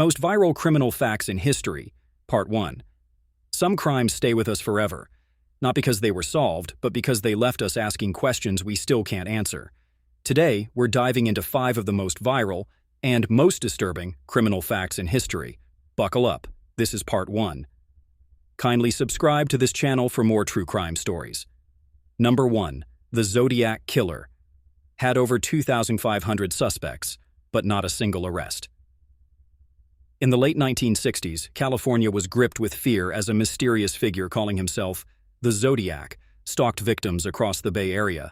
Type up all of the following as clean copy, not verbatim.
Most viral criminal facts in history, Part 1. Some crimes stay with us forever, not because they were solved, but because they left us asking questions we still can't answer. Today, we're diving into 5 of the most viral and most disturbing criminal facts in history. Buckle up, this is Part 1. Kindly subscribe to this channel for more true crime stories. Number 1. The Zodiac Killer. Had over 2,500 suspects, but not a single arrest. In the late 1960s, California was gripped with fear as a mysterious figure calling himself the Zodiac stalked victims across the Bay Area.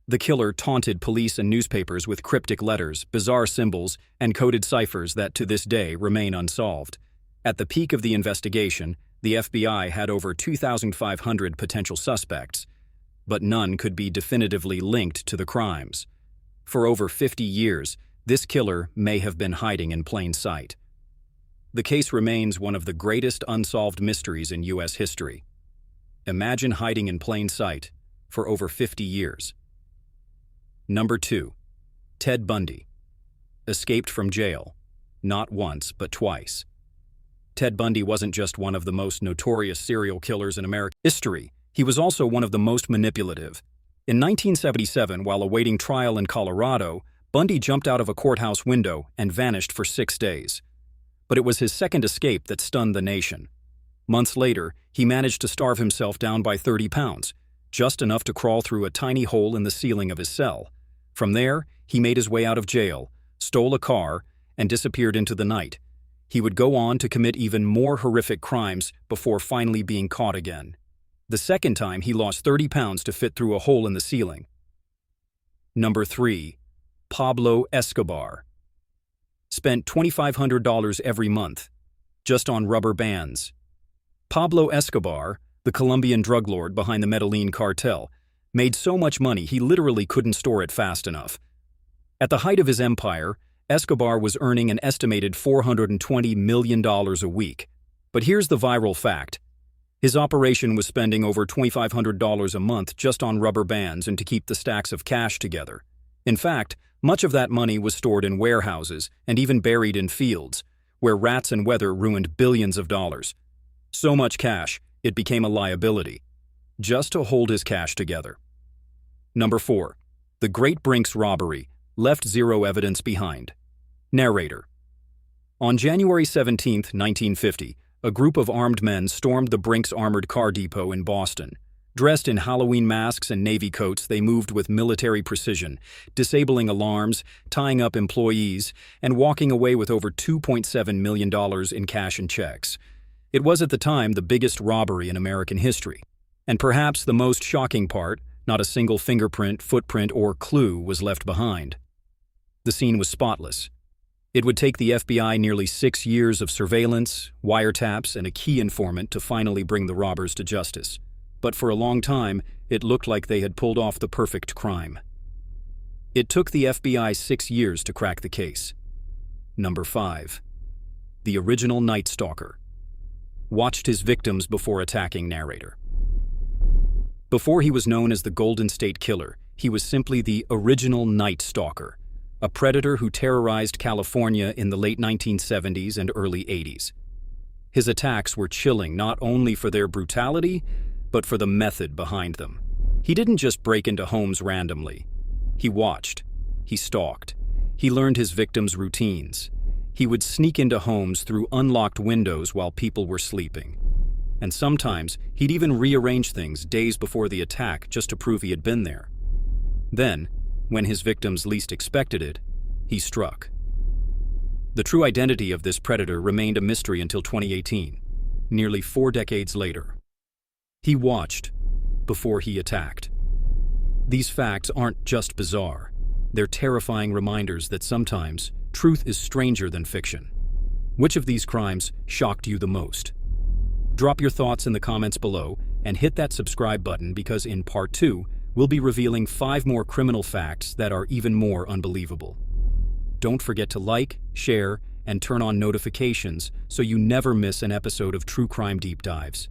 The killer taunted police and newspapers with cryptic letters, bizarre symbols, and coded ciphers that to this day remain unsolved. At the peak of the investigation, the FBI had over 2,500 potential suspects, but none could be definitively linked to the crimes. For over 50 years, this killer may have been hiding in plain sight. The case remains one of the greatest unsolved mysteries in U.S. history. Imagine hiding in plain sight for over 50 years. Number 2. Ted Bundy. Escaped from jail, not once but twice. Ted Bundy wasn't just one of the most notorious serial killers in American history, he was also one of the most manipulative. In 1977, while awaiting trial in Colorado, Bundy jumped out of a courthouse window and vanished for 6 days. But it was his second escape that stunned the nation. Months later, he managed to starve himself down by 30 pounds, just enough to crawl through a tiny hole in the ceiling of his cell. From there, he made his way out of jail, stole a car, and disappeared into the night. He would go on to commit even more horrific crimes before finally being caught again. The second time, he lost 30 pounds to fit through a hole in the ceiling. Number 3. Pablo Escobar. Spent $2,500 every month, just on rubber bands. Pablo Escobar, the Colombian drug lord behind the Medellin cartel, made so much money he literally couldn't store it fast enough. At the height of his empire, Escobar was earning an estimated $420 million a week. But here's the viral fact. His operation was spending over $2,500 a month just on rubber bands and to keep the stacks of cash together. In fact, much of that money was stored in warehouses and even buried in fields, where rats and weather ruined billions of dollars. So much cash, it became a liability, just to hold his cash together. Number 4. The Great Brinks Robbery left zero evidence behind. Narrator. On January 17, 1950, a group of armed men stormed the Brinks armored car depot in Boston. Dressed in Halloween masks and navy coats, they moved with military precision, disabling alarms, tying up employees, and walking away with over $2.7 million in cash and checks. It was at the time the biggest robbery in American history. And perhaps the most shocking part, not a single fingerprint, footprint, or clue was left behind. The scene was spotless. It would take the FBI nearly 6 years of surveillance, wiretaps, and a key informant to finally bring the robbers to justice. But for a long time, it looked like they had pulled off the perfect crime. It took the FBI 6 years to crack the case. Number 5. The original Night Stalker. Watched his victims before attacking. Narrator. Before he was known as the Golden State Killer, he was simply the original Night Stalker, a predator who terrorized California in the late 1970s and early 80s. His attacks were chilling not only for their brutality, but for the method behind them. He didn't just break into homes randomly. He watched. He stalked. He learned his victims' routines. He would sneak into homes through unlocked windows while people were sleeping. And sometimes, he'd even rearrange things days before the attack just to prove he had been there. Then, when his victims least expected it, he struck. The true identity of this predator remained a mystery until 2018, nearly 4 decades later. He watched before he attacked. These facts aren't just bizarre. They're terrifying reminders that sometimes truth is stranger than fiction. Which of these crimes shocked you the most? Drop your thoughts in the comments below and hit that subscribe button because in Part 2, we'll be revealing 5 more criminal facts that are even more unbelievable. Don't forget to like, share, and turn on notifications so you never miss an episode of True Crime Deep Dives.